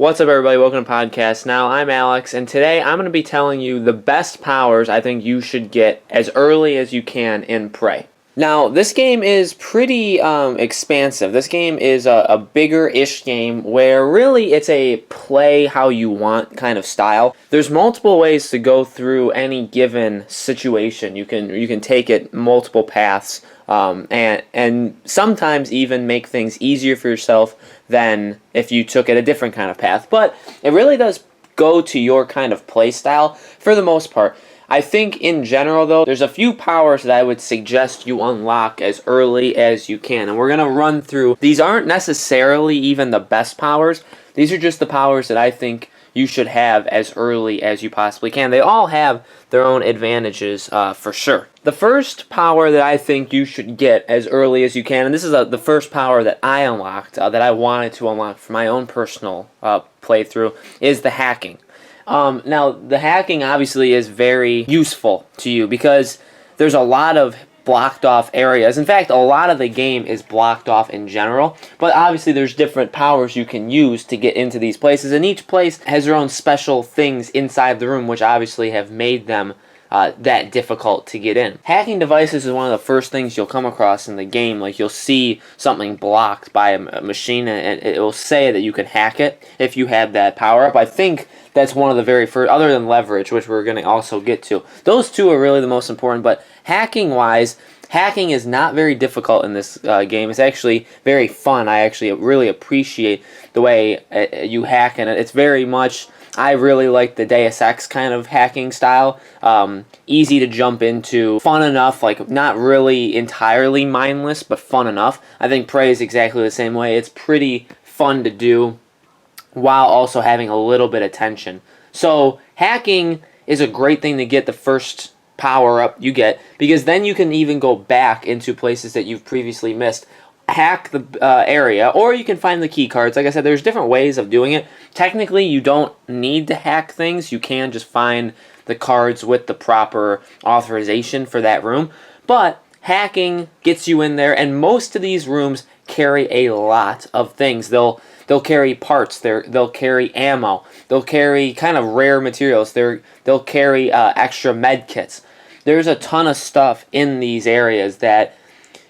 What's up, everybody? Welcome to podcast. Now, I'm Alex, and today I'm going to be telling you the best powers I think you should get as early as you can in Prey. Now, this game is pretty expansive. This game is a bigger-ish game where really it's a play how you want kind of style. There's multiple ways to go through any given situation. You can take it multiple paths, and sometimes even make things easier for yourself than if you took it a different kind of path. But it really does go to your kind of play style for the most part. I think in general, though, there's a few powers that I would suggest you unlock as early as you can. And we're going to run through. These aren't necessarily even the best powers. These are just the powers that I think you should have as early as you possibly can. They all have their own advantages for sure. The first power that I think you should get as early as you can, and this is the first power that I unlocked, that I wanted to unlock for my own personal playthrough, is the hacking. Now, the hacking obviously is very useful to you because there's a lot of blocked off areas. In fact, a lot of the game is blocked off in general, but obviously there's different powers you can use to get into these places, and each place has their own special things inside the room, which obviously have made them that difficult to get in. Hacking devices is one of the first things you'll come across in the game. Like, you'll see something blocked by a machine, and it will say that you can hack it if you have that power up. I think that's one of the very first, other than leverage, which we're going to also get to. Those two are really the most important, but hacking-wise, hacking is not very difficult in this game. It's actually very fun. I actually really appreciate the way you hack in it. It's very much, I really like the Deus Ex kind of hacking style. Easy to jump into, fun enough, like not really entirely mindless, but fun enough. I think Prey is exactly the same way. It's pretty fun to do while also having a little bit of tension. So hacking is a great thing to get the first power up you get, because then you can even go back into places that you've previously missed. Hack the area, or you can find the key cards. Like I said, there's different ways of doing it. Technically, you don't need to hack things. You can just find the cards with the proper authorization for that room. But hacking gets you in there, and most of these rooms carry a lot of things. They'll carry parts. They'll carry ammo. They'll carry kind of rare materials. They'll carry extra med kits. There's a ton of stuff in these areas that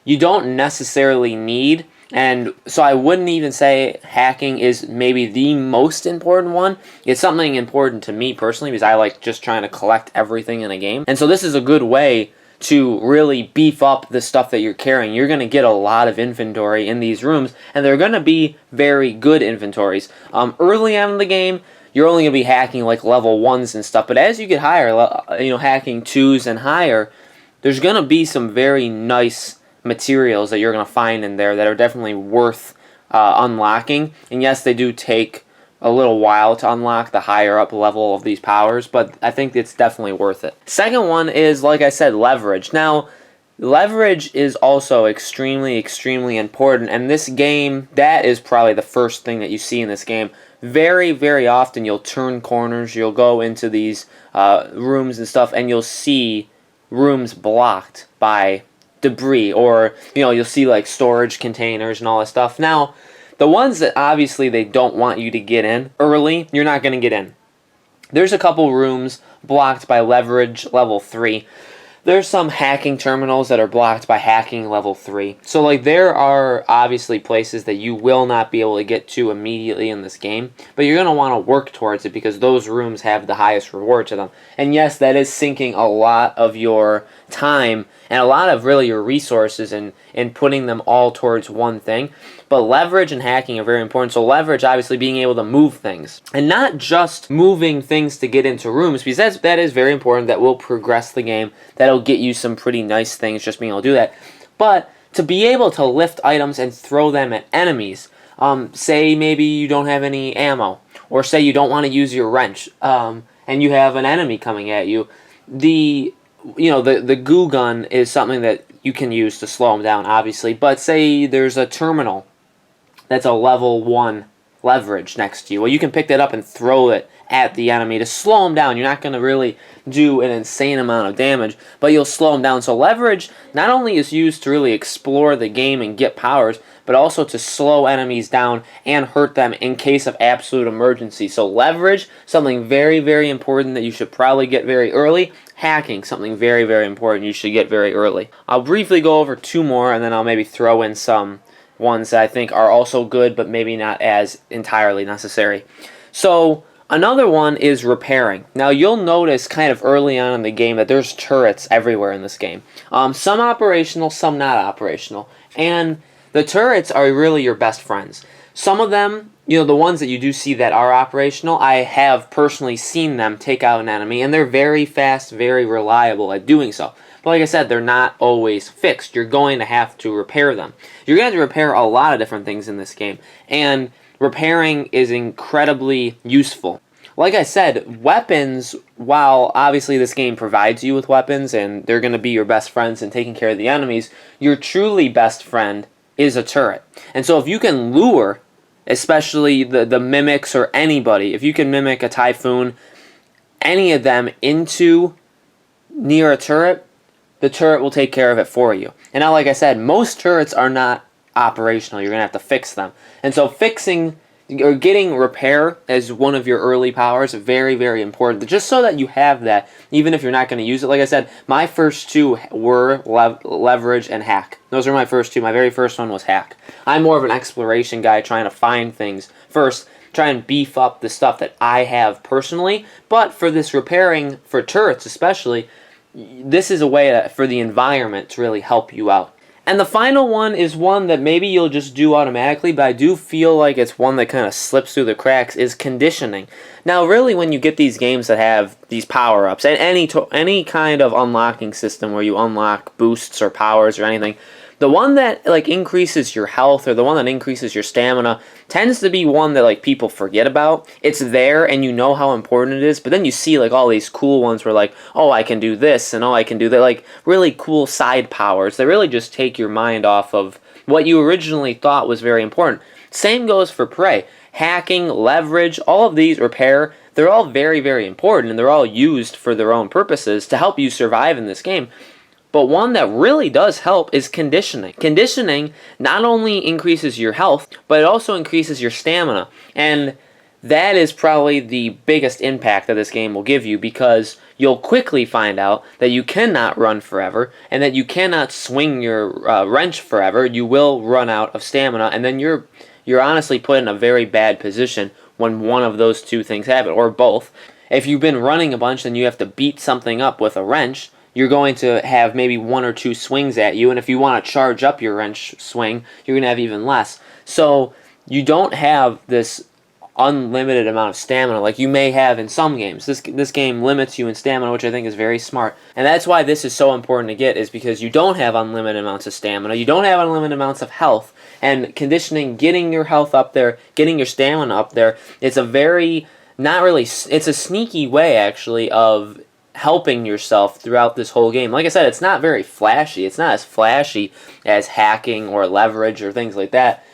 you don't necessarily need, and so I wouldn't even say hacking is maybe the most important one. It's something important to me personally because I like just trying to collect everything in a game, and so this is a good way to really beef up the stuff that you're carrying. You're going to get a lot of inventory in these rooms, and they're going to be very good inventories. Early on in the game, you're only going to be hacking like level 1s and stuff, but as you get higher, hacking 2s and higher, there's going to be some very nice materials that you're going to find in there that are definitely worth unlocking. And yes, they do take a little while to unlock the higher up level of these powers, but I think it's definitely worth it. Second one is, like I said, leverage. Now, leverage is also extremely, extremely important, and this game, that is probably the first thing that you see in this game. Very, very often you'll turn corners, you'll go into these rooms and stuff, and you'll see rooms blocked by debris, or you'll see like storage containers and all that stuff. Now, the ones that obviously they don't want you to get in early, you're not going to get in. There's a couple rooms blocked by leverage level 3. There's some hacking terminals that are blocked by hacking level 3. So like there are obviously places that you will not be able to get to immediately in this game, but you're going to want to work towards it because those rooms have the highest reward to them. And yes, that is sinking a lot of your time and a lot of really your resources in putting them all towards one thing. But leverage and hacking are very important. So leverage, obviously, being able to move things. And not just moving things to get into rooms, because that is very important. That will progress the game. That'll get you some pretty nice things, just being able to do that. But to be able to lift items and throw them at enemies, say maybe you don't have any ammo, or say you don't want to use your wrench, and you have an enemy coming at you, the goo gun is something that you can use to slow them down, obviously. But say there's a terminal that's a level 1 leverage next to you. Well, you can pick that up and throw it at the enemy to slow them down. You're not going to really do an insane amount of damage, but you'll slow them down. So leverage not only is used to really explore the game and get powers, but also to slow enemies down and hurt them in case of absolute emergency. So leverage, something very, very important that you should probably get very early. Hacking, something very, very important you should get very early. I'll briefly go over two more, and then I'll maybe throw in some ones that I think are also good, but maybe not as entirely necessary. So another one is repairing. Now you'll notice kind of early on in the game that there's turrets everywhere in this game. Some operational, some not operational. And the turrets are really your best friends. Some of them, the ones that you do see that are operational, I have personally seen them take out an enemy, and they're very fast, very reliable at doing so. But like I said, they're not always fixed. You're going to have to repair them. You're going to have to repair a lot of different things in this game, and repairing is incredibly useful. Like I said, weapons, while obviously this game provides you with weapons, and they're going to be your best friends in taking care of the enemies, your truly best friend is a turret. And so if you can lure, especially the mimics or anybody, if you can mimic a Typhoon, any of them into near a turret, the turret will take care of it for you. And now, like I said, most turrets are not operational. You're going to have to fix them. And so fixing or getting repair as one of your early powers is very, very important, just so that you have that, even if you're not going to use it. Like I said, my first two were leverage and hack. Those are my first two. My very first one was hack. I'm more of an exploration guy, trying to find things first, try and beef up the stuff that I have personally. But for this repairing, for turrets especially, this is a way for the environment to really help you out. And the final one is one that maybe you'll just do automatically, but I do feel like it's one that kind of slips through the cracks, is conditioning. Now, really, when you get these games that have these power-ups, and any kind of unlocking system where you unlock boosts or powers or anything, the one that increases your health or the one that increases your stamina tends to be one that people forget about. It's there and you know how important it is, but then you see all these cool ones where oh, I can do this and oh, I can do that, really cool side powers that really just take your mind off of what you originally thought was very important. Same goes for Prey. Hacking, leverage, all of these, repair, they're all very, very important, and they're all used for their own purposes to help you survive in this game. But one that really does help is conditioning. Conditioning not only increases your health, but it also increases your stamina. And that is probably the biggest impact that this game will give you, because you'll quickly find out that you cannot run forever and that you cannot swing your wrench forever. You will run out of stamina, and then you're honestly put in a very bad position when one of those two things happen, or both. If you've been running a bunch and you have to beat something up with a wrench, you're going to have maybe one or two swings at you, and if you want to charge up your wrench swing, you're going to have even less. So you don't have this unlimited amount of stamina like you may have in some games. This game limits you in stamina, which I think is very smart. And that's why this is so important to get, is because you don't have unlimited amounts of stamina, you don't have unlimited amounts of health, and conditioning, getting your health up there, getting your stamina up there, it's a sneaky way actually of helping yourself throughout this whole game. Like I said, it's not very flashy. It's not as flashy as hacking or leverage or things like that.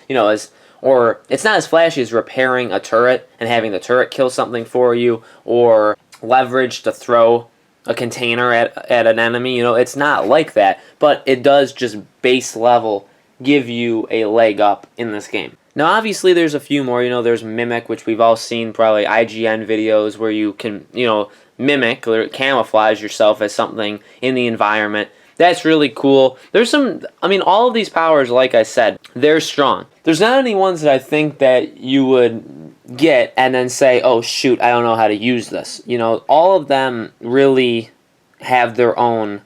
Or it's not as flashy as repairing a turret and having the turret kill something for you, or leverage to throw a container at an enemy. It's not like that, but it does just base level give you a leg up in this game. Now, obviously, there's a few more. There's Mimic, which we've all seen, probably IGN videos where you can, mimic or camouflage yourself as something in the environment. That's really cool. There's all of these powers, like I said, they're strong. There's not any ones that I think that you would get and then say, oh shoot, I don't know how to use this. All of them really have their own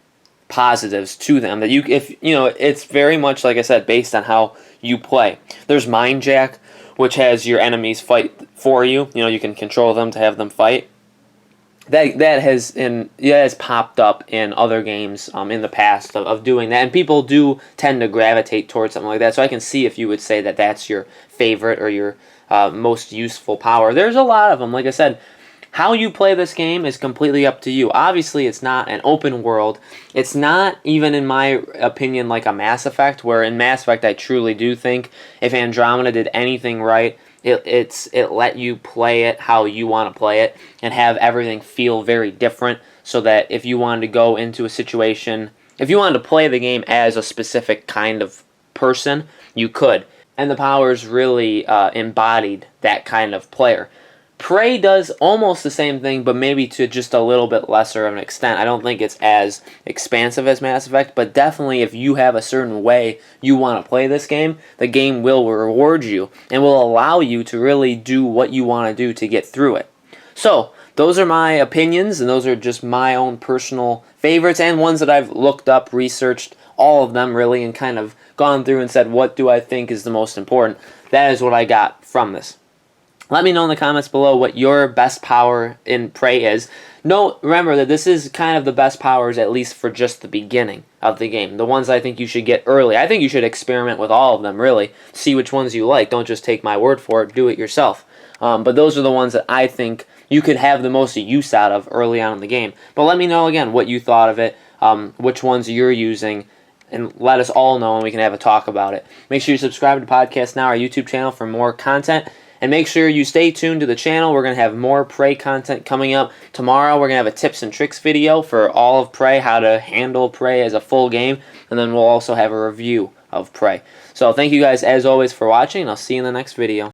positives to them that it's very much, like I said, based on how you play. There's Mind Jack, which has your enemies fight for you. You can control them to have them fight. That has popped up in other games in the past of doing that, and people do tend to gravitate towards something like that. So I can see if you would say that that's your favorite or your most useful power. There's a lot of them. Like I said, how you play this game is completely up to you. Obviously, it's not an open world. It's not even, in my opinion, like a Mass Effect, where in Mass Effect I truly do think if Andromeda did anything right, It let you play it how you want to play it and have everything feel very different, so that if you wanted to go into a situation, if you wanted to play the game as a specific kind of person, you could. And the powers really embodied that kind of player. Prey does almost the same thing, but maybe to just a little bit lesser of an extent. I don't think it's as expansive as Mass Effect, but definitely if you have a certain way you want to play this game, the game will reward you and will allow you to really do what you want to do to get through it. So, those are my opinions, and those are just my own personal favorites and ones that I've looked up, researched, all of them really, and kind of gone through and said, what do I think is the most important? That is what I got from this. Let me know in the comments below what your best power in Prey is. Remember that this is kind of the best powers, at least for just the beginning of the game. The ones I think you should get early. I think you should experiment with all of them, really. See which ones you like. Don't just take my word for it. Do it yourself. But those are the ones that I think you could have the most use out of early on in the game. But let me know, again, what you thought of it, which ones you're using, and let us all know, and we can have a talk about it. Make sure you subscribe to Podcast Now, our YouTube channel, for more content. And make sure you stay tuned to the channel. We're going to have more Prey content coming up. Tomorrow we're going to have a tips and tricks video for all of Prey, how to handle Prey as a full game. And then we'll also have a review of Prey. So thank you guys as always for watching, and I'll see you in the next video.